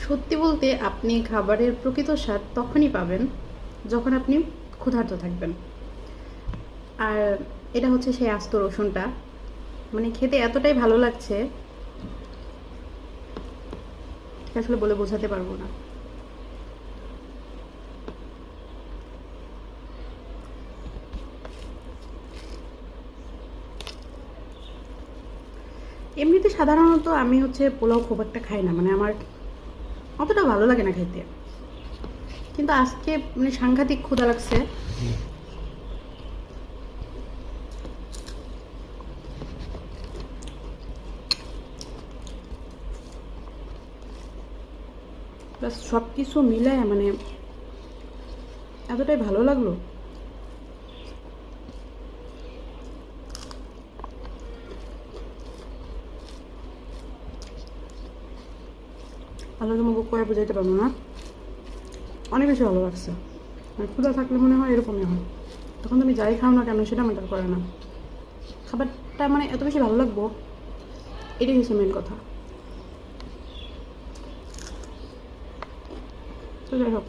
সত্যি বলতে আপনি খাবারের প্রকৃত স্বাদ তখনই পাবেন যখন আপনি ক্ষুধার্ত থাকবেন। আর এটা হচ্ছে সেই আস্ত রসুনটা, মানে খেতে এতটাই ভালো লাগছে আসলে বলে বোঝাতে পারবো না। এমনিতে সাধারণত আমি হচ্ছে পোলাও খুব একটা খাই না, মানে আমার অতটা ভালো লাগে না খেতে, কিন্তু আজকে মানে সাংঘাতিক ক্ষুধা লাগছে। প্লাস সব কিছু মিলায় মানে এতটাই ভালো লাগলো। আল্লাহ তোমাকে করে বোঝাইতে পারবো না, অনেক বেশি ভালো লাগছে। আর ক্ষুধা থাকলে মনে হয় এরকমই হয়, তখন তুমি যাই খাও না কেন সেটা ম্যাটার করে না, খাবারটা মানে এত বেশি ভালো লাগবো, এটাই হচ্ছে মেন কথা। তো যাই হোক,